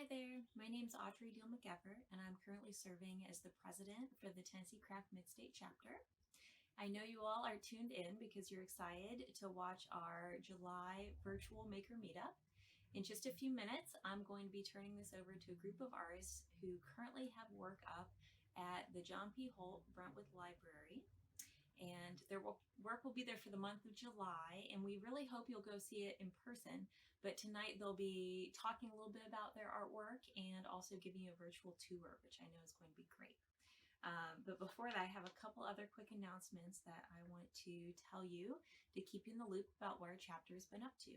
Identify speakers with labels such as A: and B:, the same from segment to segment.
A: Hi there, my name's Audrey Deal McEver, and I'm currently serving as the president for the Tennessee Craft Midstate chapter. I know you all are tuned in because you're excited to watch our July virtual maker meetup. In just a few minutes, I'm going to be turning this over to a group of artists who currently have work up at the John P. Holt Brentwood Library. And their work will be there for the month of July, and we really hope you'll go see it in person. But tonight they'll be talking a little bit about their artwork and also giving you a virtual tour, which I know is going to be great. But before that, I have a couple other quick announcements that I want to tell you to keep you in the loop about what our chapter has been up to.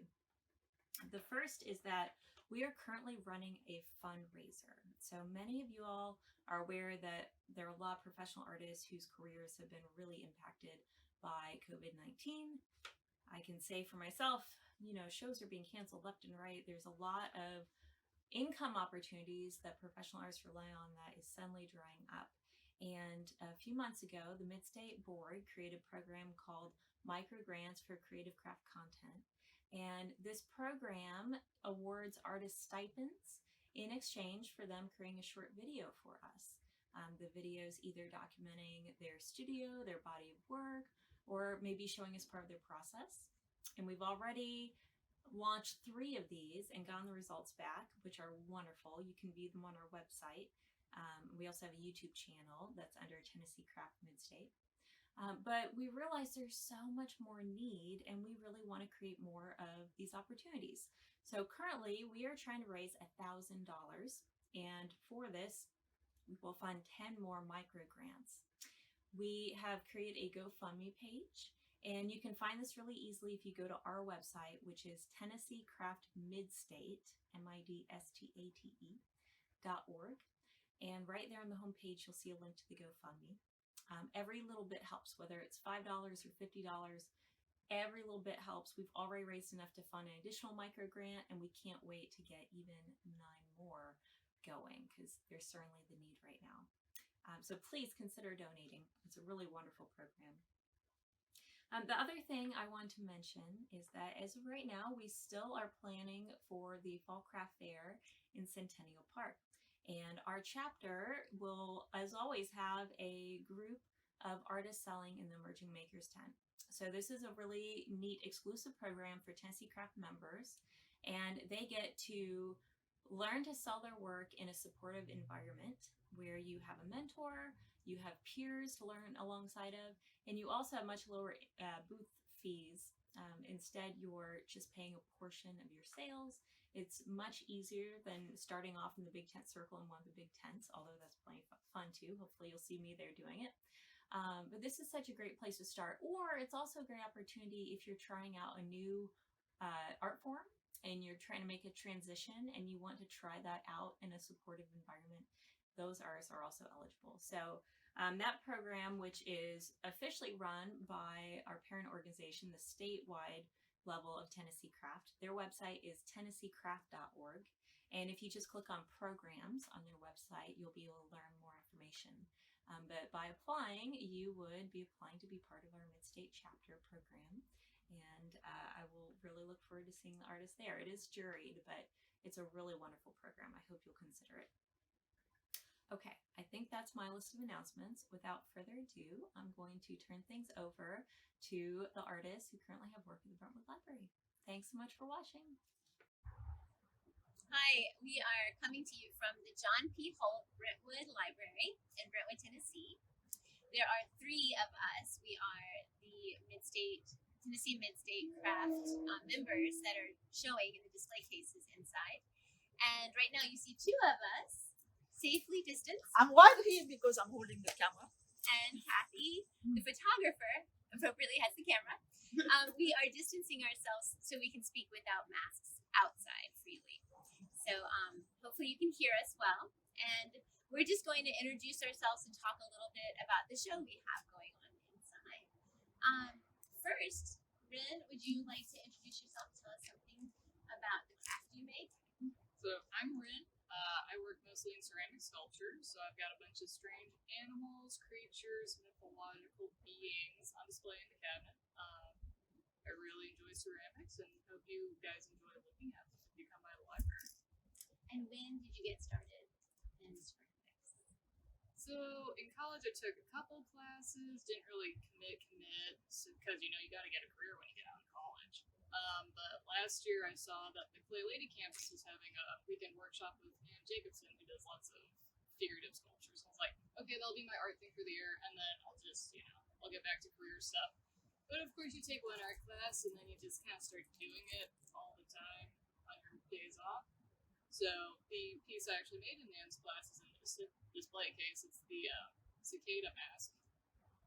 A: The first is that we are currently running a fundraiser. So many of you all are aware that there are a lot of professional artists whose careers have been really impacted by COVID-19. I can say for myself, shows are being canceled left and right. There's a lot of income opportunities that professional artists rely on that is suddenly drying up. And a few months ago, the Midstate board created a program called Micro Grants for Creative Craft Content. And this program awards artists stipends in exchange for them creating a short video for us. The video is either documenting their studio, their body of work, or maybe showing us part of their process. And we've already launched 3 of these and gotten the results back, which are wonderful. You can view them on our website. We also have a YouTube channel that's under Tennessee Craft Midstate. But we realize there's so much more need, and we really want to create more of these opportunities. So currently we are trying to raise $1,000, and for this we will fund 10 more micro grants. We have created a Gofundme page, and you can find this really easily if you go to our website, which is Tennessee Craft Midstate, MIDSTATE.org. And right there on the homepage, you'll see a link to the Gofundme. Every little bit helps, whether it's $5 or $50, every little bit helps. We've already raised enough to fund an additional micro grant, and we can't wait to get even 9 more going because there's certainly the need right now. So please consider donating. It's a really wonderful program. The other thing I want to mention is that as of right now, we still are planning for the Fall Craft Fair in Centennial Park. And our chapter will, as always, have a group of artists selling in the Emerging Makers tent. So this is a really neat exclusive program for Tennessee Craft members, and they get to learn to sell their work in a supportive environment where you have a mentor, you have peers to learn alongside of, and you also have much lower booth fees. Instead, you're just paying a portion of your sales. It's much easier than starting off in the big tent circle in one of the big tents, although that's plenty of fun too. Hopefully you'll see me there doing it. But this is such a great place to start. Or it's also a great opportunity if you're trying out a new art form and you're trying to make a transition and you want to try that out in a supportive environment. Those artists are also eligible. So that program, which is officially run by our parent organization, the statewide level of Tennessee Craft. Their website is tennesseecraft.org. And if you just click on programs on their website, you'll be able to learn more information. But by applying, you would be applying to be part of our Midstate chapter program. And I will really look forward to seeing the artists there. It is juried, but it's a really wonderful program. I hope you'll consider it. Okay, I think that's my list of announcements. Without further ado, I'm going to turn things over to the artists who currently have work at the Brentwood Library. Thanks so much for watching.
B: Hi, we are coming to you from the John P. Holt Brentwood Library in Brentwood, Tennessee. There are 3 of us. We are the Tennessee Midstate Craft members that are showing in the display cases inside. And right now you see 2 of us safely distanced.
C: I'm wide here because I'm holding the camera.
B: And Cathy, the photographer, appropriately has the camera. We are distancing ourselves so we can speak without masks outside freely. So hopefully you can hear us well. And we're just going to introduce ourselves and talk a little bit about the show we have going on inside. First, Ryn, would you like to introduce yourself? Tell us something about the craft you make.
D: So I'm Ryn. I work mostly in ceramic sculpture, so I've got a bunch of strange animals, creatures, mythological beings on display in the cabinet. I really enjoy ceramics and hope you guys enjoy looking at them if you come by the library.
B: And And when did you get started in ceramics?
D: So in college, I took a couple classes, didn't really commit, because you got to get a career when you get out of college. But last year, I saw that the Clay Lady campus was having a weekend workshop with Ann Jacobson, who does lots of figurative sculptures. I was like, okay, that'll be my art thing for the year, and then I'll just, I'll get back to career stuff. But of course, you take one art class, and then you just kind of start doing it all the time on your days off. So the piece I actually made in Nan's class is in the display case. It's the cicada mask,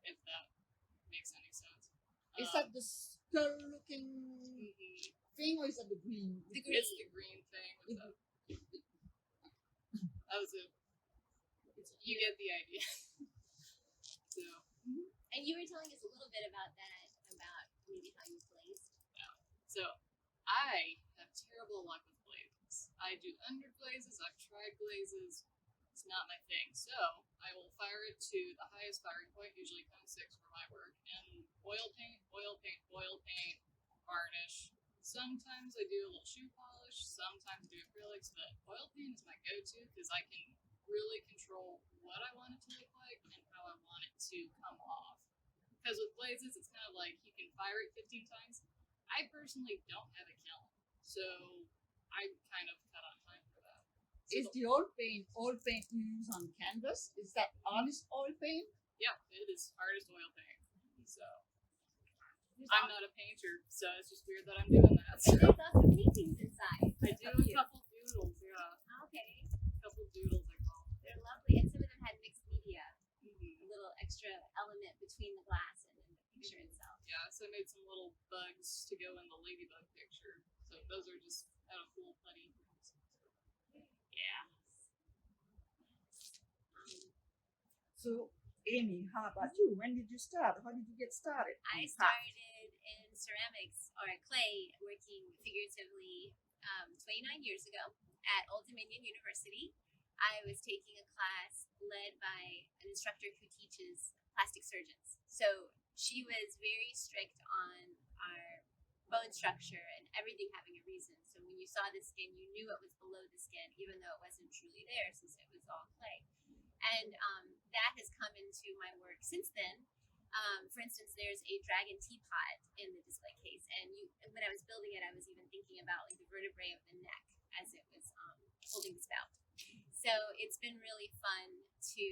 D: if that makes any sense.
C: Is that the skull-looking thing, or is that the green?
B: The green.
D: It's the green thing with the. That was a. You get the idea. So.
B: And you were telling us a little bit about that, about maybe how you glazed.
D: Yeah. So I have terrible luck with glazes. I do underglazes. I've tried glazes. It's not my thing. So I will fire it to the highest firing point, usually 0.6 for my work, and oil paint, varnish. Sometimes I do a little shoe polish. Sometimes I do acrylics, but oil paint is my go-to because I can really control what I want it to look like and how I want it to come off. Because with glazes, it's kind of like you can fire it 15 times. I personally don't have a kiln, so I kind of cut on time for that. So
C: Is the oil paint you use on canvas? Is that artist oil paint?
D: yeah, it is artist oil paint. So I'm not a painter, so it's just weird that I'm doing that. So
B: There's also paintings inside.
D: I do a couple doodles, yeah.
B: Okay.
D: A couple doodles, I call them.
B: They're lovely. And some of them had mixed media, a little extra element between the glass and the picture itself.
D: Yeah, so I made some little bugs to go in the ladybug picture. So those are just out of cool, funny. Yeah.
C: So, Amy, how about you? When did you start? How did you get started?
B: I started in ceramics or clay working figuratively 29 years ago at Old Dominion University. I was taking a class led by an instructor who teaches plastic surgeons. So she was very strict on our bone structure and everything having a reason. So when you saw the skin, you knew it was below the skin, even though it wasn't truly there since it was all clay. And that has come into my work since then. For instance, there's a dragon teapot in the display case, and when I was building it, I was even thinking about like the vertebrae of the neck as it was holding the spout. So it's been really fun to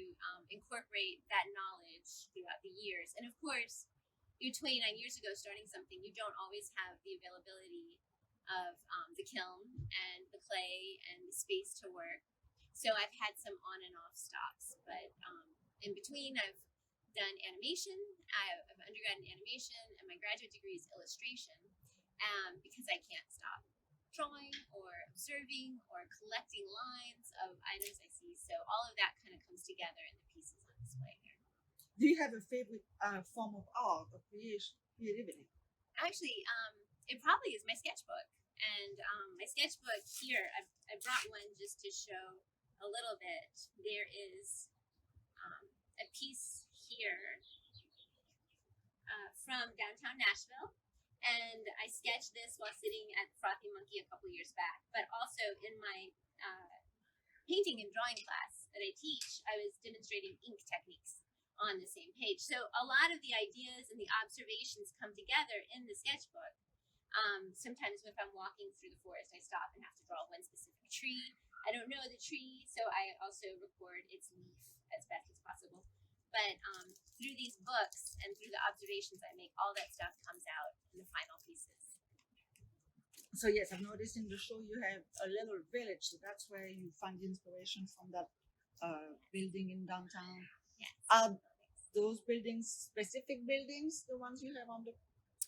B: incorporate that knowledge throughout the years. And of course, 29 years ago starting something, you don't always have the availability of the kiln and the clay and the space to work. So I've had some on and off stops, but in between I've done animation. I have an undergrad in animation, and my graduate degree is illustration because I can't stop drawing or observing or collecting lines of items I see. So all of that kind of comes together in the pieces on display here.
C: Do you have a favorite form of art or creativity?
B: Actually, it probably is my sketchbook. And my sketchbook here, I brought one just to show a little bit. There is a piece here from downtown Nashville, and I sketched this while sitting at Frothy Monkey a couple years back. But also in my painting and drawing class that I teach, I was demonstrating ink techniques on the same page. So a lot of the ideas and the observations come together in the sketchbook. Sometimes if I'm walking through the forest, I stop and have to draw one specific tree. I don't know the tree, so I also record its leaf as best as possible. But through these books and through the observations I make, all that stuff comes out in the final pieces.
C: So yes, I've noticed in the show you have a little village, so that's where you find the inspiration from that building in downtown.
B: Yes.
C: Those buildings, specific buildings, the ones you have on the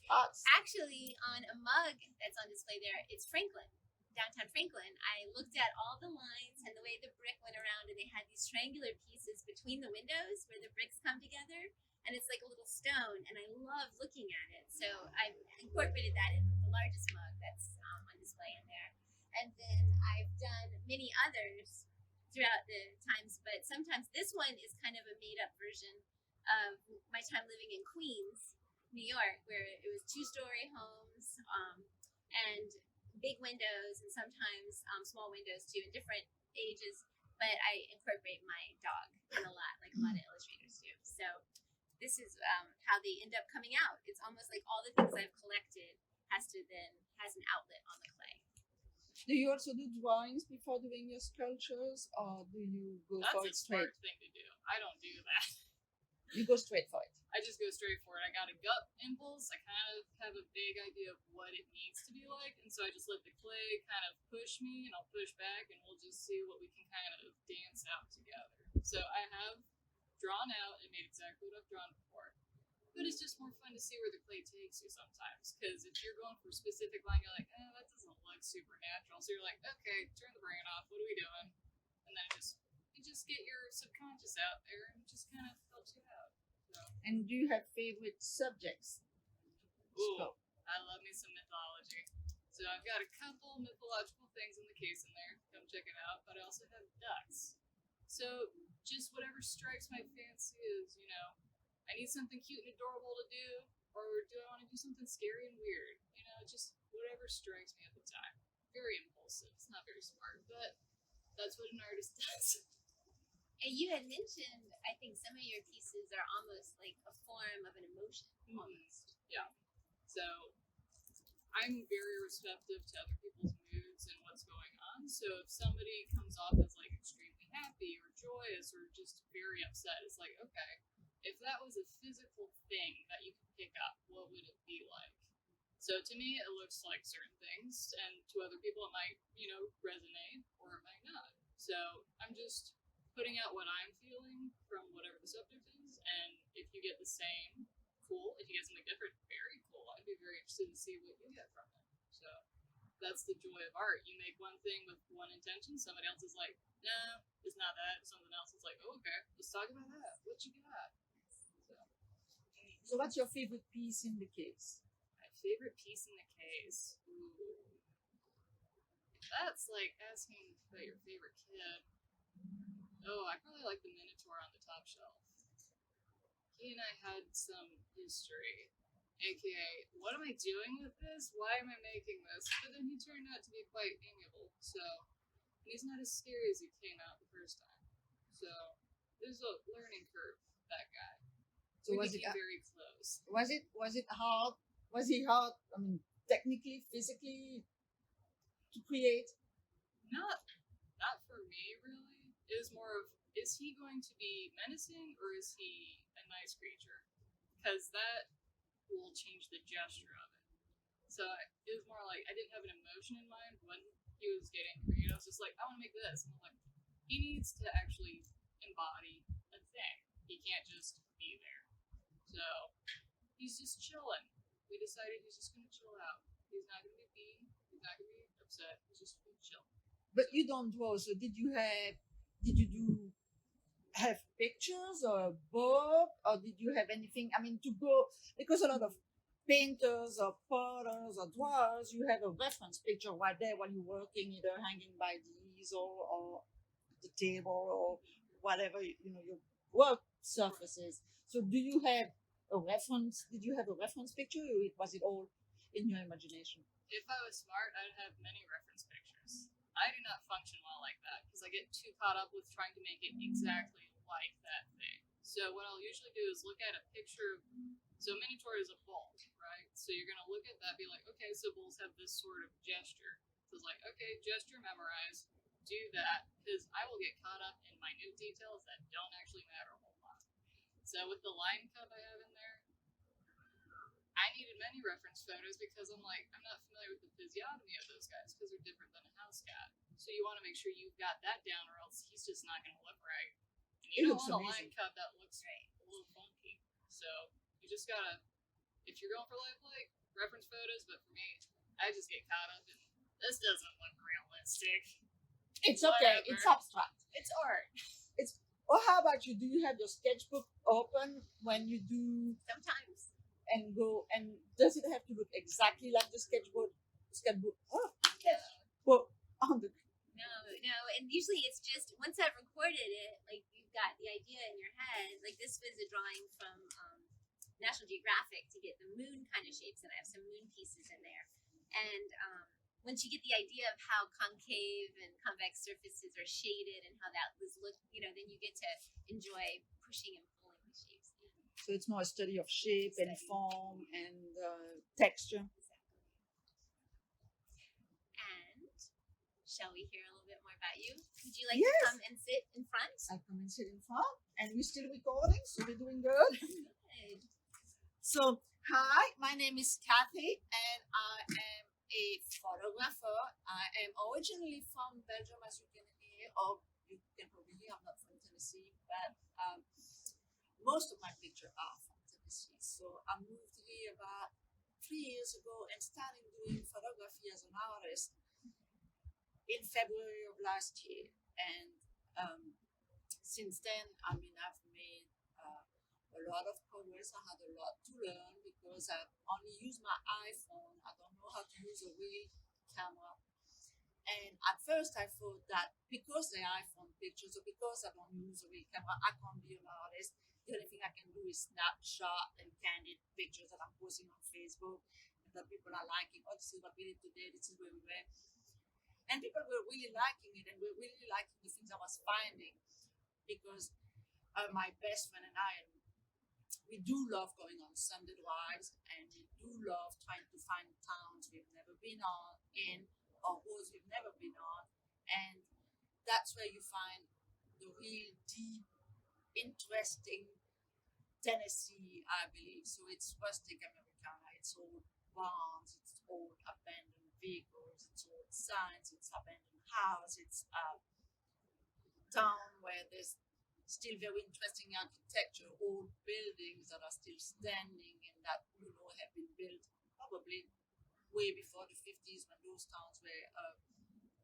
C: pots?
B: Actually, on a mug that's on display there, it's Franklin, downtown Franklin. I looked at all the lines and the way the brick went around, and they had these triangular pieces between the windows where the bricks come together, and it's like a little stone, and I love looking at it. So I incorporated that in the largest mug that's on display in there. And then I've done many others throughout the times, but sometimes this one is kind of a made-up version of my time living in Queens, New York, where it was 2-story homes, and big windows and sometimes small windows too in different ages. But I incorporate my dog in a lot, like a lot of illustrators do. So this is how they end up coming out. It's almost like all the things I've collected has an outlet on the clay.
C: Do you also do drawings before doing your sculptures, or do you go
D: That's
C: for
D: a
C: it straight?
D: smart thing to do. I don't do that.
C: You go straight for it.
D: I just go straight for it. I got a gut impulse. I kind of have a big idea of what it needs to be like, and so I just let the clay kind of push me, and I'll push back, and we'll just see what we can kind of dance out together. So I have drawn out and made exactly what I've drawn before, but it's just more fun to see where the clay takes you sometimes. Because if you're going for a specific line, you're like, that doesn't look supernatural. So you're like, okay, turn the brain off. What are we doing? And then you just get your subconscious out there, and it just kind of helps you out. So.
C: And do you have favorite subjects?
D: Ooh, I love me some mythology. So I've got a couple mythological things in the case in there. Come check it out. But I also have ducks. So just whatever strikes my fancy is, I need something cute and adorable to do, or do I want to do something scary and weird? Just whatever strikes me at the time. Very impulsive. It's not very smart, but that's what an artist does.
B: And you had mentioned, I think some of your pieces are almost like a form of an emotion, almost.
D: Yeah. So I'm very receptive to other people's moods and what's going on. So if somebody comes off as like extremely happy or joyous or just very upset, it's like, okay, if that was a physical thing that you could pick up, what would it be like? So to me, it looks like certain things, and to other people, it might, resonate or it might not. So I'm just putting out what I'm feeling from whatever the subject is, and if you get the same, cool. If you get something different, very cool. I'd be very interested to see what you get from it. So that's the joy of art. You make one thing with one intention, somebody else is like, no, it's not that. Something else is like, oh, okay, let's talk about that. What you got?
C: So what's your favorite piece in the case?
D: My favorite piece in the case? Ooh. That's like asking about your favorite kid. Oh, I probably like the Minotaur on the top shelf. He and I had some history. AKA, what am I doing with this? Why am I making this? But then he turned out to be quite amiable. So, and he's not as scary as he came out the first time. So, there's a learning curve, that guy.
C: So
D: we
C: was it
D: became very close.
C: Was it hard? Was he hard? I mean, technically, physically, to create?
D: Not for me, really. It was more of, is he going to be menacing or is he a nice creature? Because that will change the gesture of it. So it was more like, I didn't have an emotion in mind when he was getting created. I was just like, I want to make this. And I'm like, he needs to actually embody a thing. He can't just be there. So he's just chilling. We decided he's just going to chill out. He's not going to be mean. He's not going to be upset. He's just going to chill.
C: But you don't draw, so did you have pictures or a book, or did you have anything? I mean, to go, because a lot of painters or potters or drawers, you have a reference picture right there while you're working, either hanging by the easel or the table or whatever, your work surfaces. So do you have a reference? Did you have a reference picture, or was it all in your imagination?
D: If I was smart, I'd have many reference pictures. I do not function well like that because I get too caught up with trying to make it exactly like that thing. So what I'll usually do is look at a picture of, so Minotaur is a bull, right? So you're going to look at that, be like, okay, so bulls have this sort of gesture. So it's like, okay, gesture memorize, do that, because I will get caught up in minute details that don't actually matter a whole lot. So with the line cut I have in there, I needed many reference photos because I'm like, I'm not familiar with the physiognomy of those guys because they're different than a house cat. So you want to make sure you've got that down or else he's just not going to look right. And you don't want a line cut that looks a little funky. So you just got to, if you're going for lifelike, reference photos, but for me, I just get caught up in, this doesn't look realistic.
C: It's okay. It's abstract.
B: It's art.
C: Or how about you? Do you have your sketchbook open when you do?
B: Sometimes.
C: And go, and does it have to look exactly like the sketchbook? Sketchbook on the.
B: No, and usually it's just once I've recorded it, like you've got the idea in your head. Like this was a drawing from National Geographic to get the moon kind of shapes, and I have some moon pieces in there. And once you get the idea of how concave and convex surfaces are shaded and how that was then you get to enjoy pushing and pulling the shapes in.
C: So it's more a study of shape and form and texture.
B: And shall we hear a little bit more about you? Would you like
C: Yes.
B: to come and sit in front?
C: I'll come and sit in front, and we're still recording, so we're doing good.
B: Good.
C: So, hi, my name is Cathy, and I am a photographer. I am originally from Belgium, as you can hear, or you can probably hear I'm not from Tennessee, but most of my pictures are from Tennessee. So I moved here about 3 years ago and started doing photography as an artist in February of last year. And since then, I've made a lot of progress. I had a lot to learn because I only use my iPhone. I don't know how to use a real camera. And at first I thought that because they're iPhone pictures or because I don't use a real camera, I can't be an artist. The only thing I can do is snapshot and candid pictures that I'm posting on Facebook and that people are liking. Oh, this is what we did today, this is where we went. And people were really liking it and were really liking the things I was finding because my best friend and I, we do love going on Sunday drives and we do love trying to find towns we've never been in or roads we've never been on. And that's where you find the real deep, interesting Tennessee, I believe. So it's rustic Americana, it's old barns, it's old abandoned vehicles, it's old signs, it's abandoned house, it's a town where there's still very interesting architecture, old buildings that are still standing and that have been built probably way before the 50s when those towns were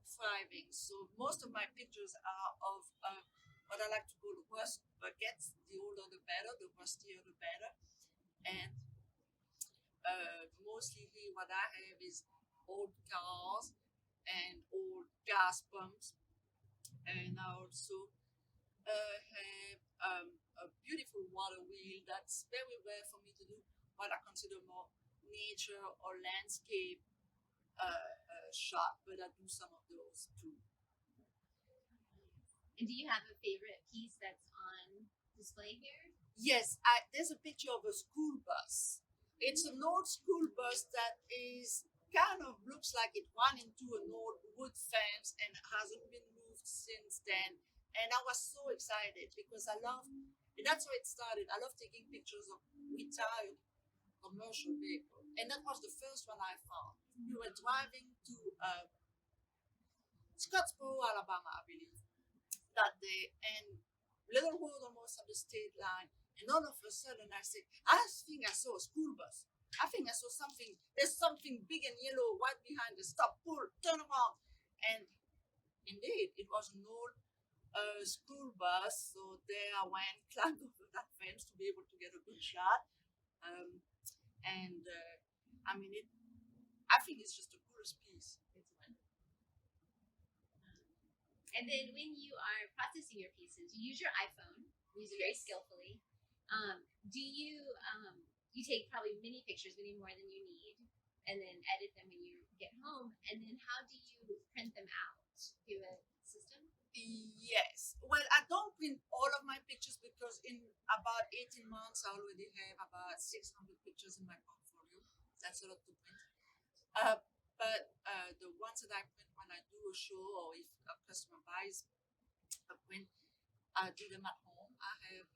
C: thriving. So most of my pictures are of what I like to call rust buckets. The older the better, the rustier the better. And mostly here what I have is old cars and old gas pumps. And I also have a beautiful water wheel that's very rare for me to do what I consider more nature or landscape shot, but I do some of those too.
B: And do you have a favorite piece that's on display here?
C: Yes, there's a picture of a school bus. It's an old school bus that is kind of looks like it ran into an old wood fence and hasn't been moved since then. And I was so excited because that's how it started. I love taking pictures of retired commercial vehicles. And that was the first one I found. We were driving to Scottsboro, Alabama, I believe, that day, and little road almost at the state line. And all of a sudden I said, I think I saw a school bus. I think I saw something. There's something big and yellow right behind the stop, pull, turn around. And indeed, it was an old school bus. So there I went, climbed over that fence to be able to get a good shot. I think it's just the coolest piece.
B: And then when you are processing your pieces, you use your iPhone. You use it very skillfully. Do you take probably many pictures, many more than you need, and then edit them when you get home? And then how do you print them out? Do you have a system?
C: Yes. Well, I don't print all of my pictures because in about 18 months, I already have about 600 pictures in my portfolio. That's a lot to print. But the ones that I print when I do a show or if a customer buys a print, I do them at home. I have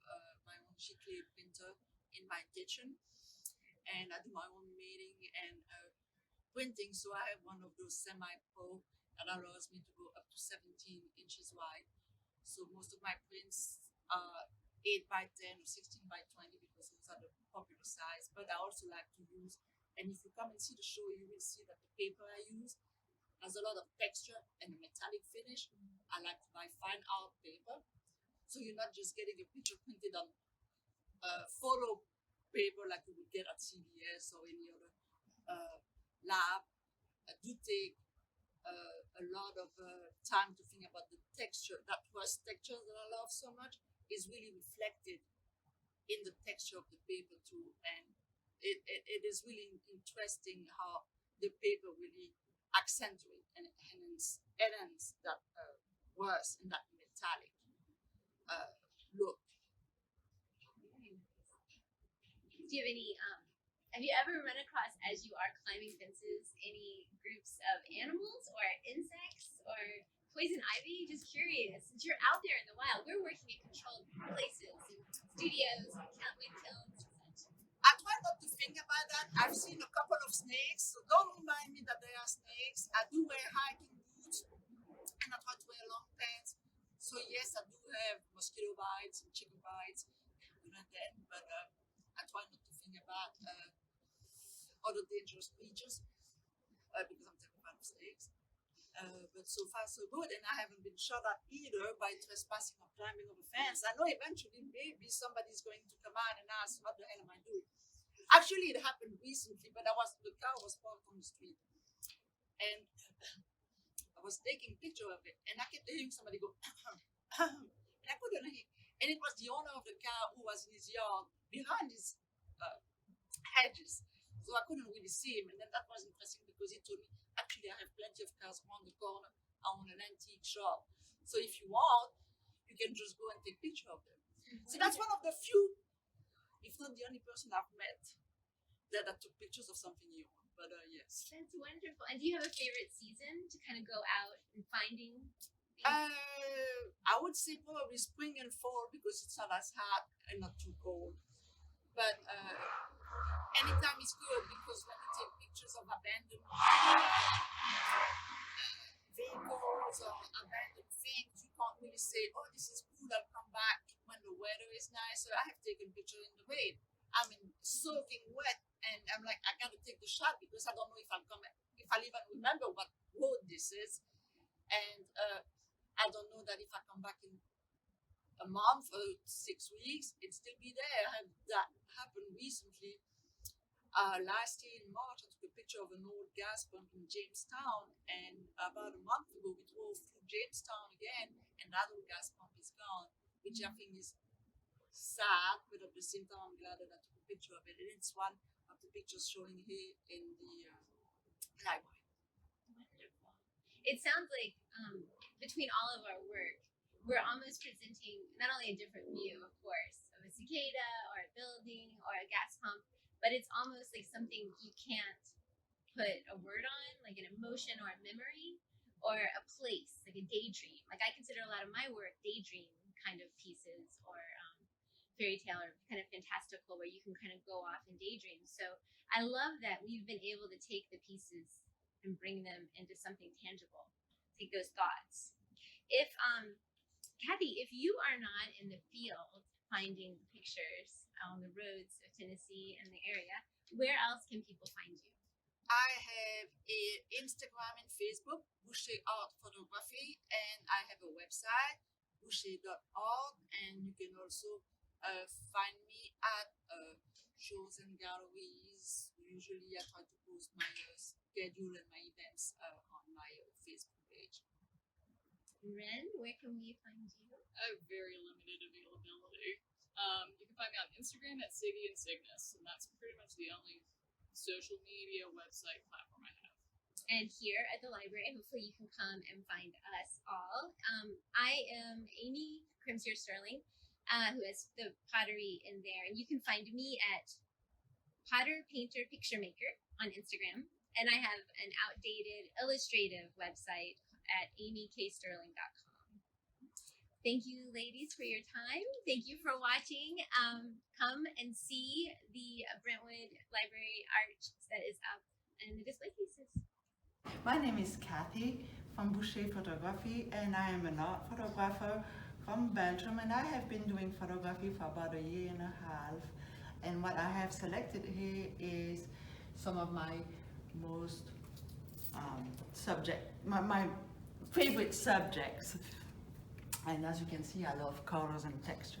C: my own Giclée printer in my kitchen, and I do my own mating and printing. So I have one of those semi-pro that allows me to go up to 17 inches wide. So most of my prints are 8 by 10 or 16 by 20 because those are the popular size. But I also like to use, and if you come and see the show, you will see that the paper I use has a lot of texture and a metallic finish. I like to buy fine art paper. So you're not just getting a picture printed on photo paper like you would get at CVS or any other lab. I do take a lot of time to think about the texture. That rust texture that I love so much is really reflected in the texture of the paper too. And it is really interesting how the paper really accentuate and enhance that worse and that metallic look.
B: Do you have any, have you ever run across, as you are climbing fences, any groups of animals or insects or poison ivy? Just curious, since you're out there in the wild, we're working in controlled places, in studios, wind kilns, and such.
C: I try not to think about that. I've seen a couple of snakes, so don't remind me that they are snakes. I do wear hiking boots, and I try to wear long pants. So yes, I do have mosquito bites and chicken bites, and then, but I try not to think about other dangerous creatures because I'm terrified of snakes. But so far so good, and I haven't been shot at either by trespassing or climbing over fence. I know eventually maybe somebody's going to come out and ask, what the hell am I doing? Actually, it happened recently, but the car was parked on the street, and I was taking a picture of it, and I kept hearing somebody go, and I couldn't hear. And it was the owner of the car who was in his yard behind his hedges, so I couldn't really see him. And then that was interesting because he told me, actually, I have plenty of cars around the corner. I own an antique shop, so if you want, you can just go and take a picture of them. So that's one of the few, if not the only person I've met that took pictures of something you own. But yes.
B: That's wonderful. And do you have a favorite season to kind of go out and finding?
C: I would say probably spring and fall because it's not as hot and not too cold. But anytime is good because when you take pictures of abandoned vehicles or abandoned things, you can't really say, oh, this is cool, I'll come back when the weather is nice. So I have taken pictures in the rain. I mean, soaking wet, and I'm like, I gotta take the shot because I don't know if I'll even remember what road this is. And I don't know that if I come back in a month or 6 weeks, it'll still be there. I had that happen recently. Last year in March, I took a picture of an old gas pump in Jamestown, and about a month ago, we drove through Jamestown again, and that old gas pump is gone, which I think is sad, but at the same time, I'm glad that I took a picture of it. And it's one of the pictures showing here in the library.
B: Wonderful. It sounds like between all of our work, we're almost presenting not only a different view, of course, of a cicada or a building or a gas pump, but it's almost like something you can't put a word on, like an emotion or a memory, or a place, like a daydream. Like I consider a lot of my work daydream kind of pieces, or fairy tale or kind of fantastical, where you can kind of go off and daydream. So I love that we've been able to take the pieces and bring them into something tangible, take those thoughts. If Cathy, if you are not in the field finding pictures on the roads of Tennessee and the area, where else can people find you?
C: I have Instagram and Facebook, Boucher Art Photography, and I have a website, boucher.org, and you can also find me at shows and galleries. Usually I try to post my schedule and my events on my Facebook page.
B: Ryn, where can we find you?
D: I have very limited availability. You can find me on Instagram at Sadie and Cygnus, and that's pretty much the only social media website platform I have.
B: And here at the library, hopefully you can come and find us all. I am Amy Krimzer Sterling, who has the pottery in there. And you can find me at Potter Painter Picture Maker on Instagram. And I have an outdated illustrative website at amyksterling.com. Thank you, ladies, for your time. Thank you for watching. Come and see the Brentwood Library art that is up in the display cases.
E: My name is Cathy from Boucher Photography, and I am an art photographer from Belgium, and I have been doing photography for about 1.5 years. And what I have selected here is some of my most my favorite subjects. And as you can see, I love colors and texture.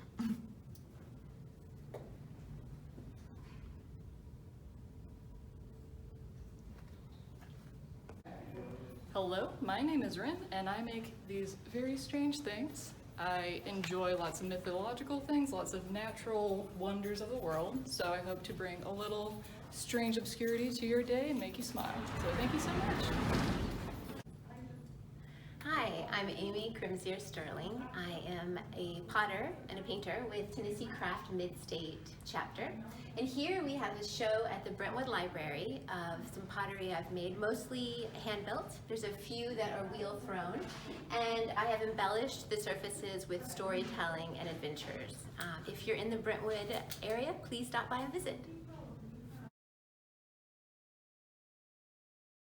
D: Hello, my name is Ryn, and I make these very strange things. I enjoy lots of mythological things, lots of natural wonders of the world, so I hope to bring a little strange obscurity to your day and make you smile. So thank you so much.
F: I'm Amy Krimzer Sterling. I am a potter and a painter with Tennessee Craft Midstate Chapter. And here we have a show at the Brentwood Library of some pottery I've made, mostly hand-built. There's a few that are wheel-thrown. And I have embellished the surfaces with storytelling and adventures. If you're in the Brentwood area, please stop by and visit.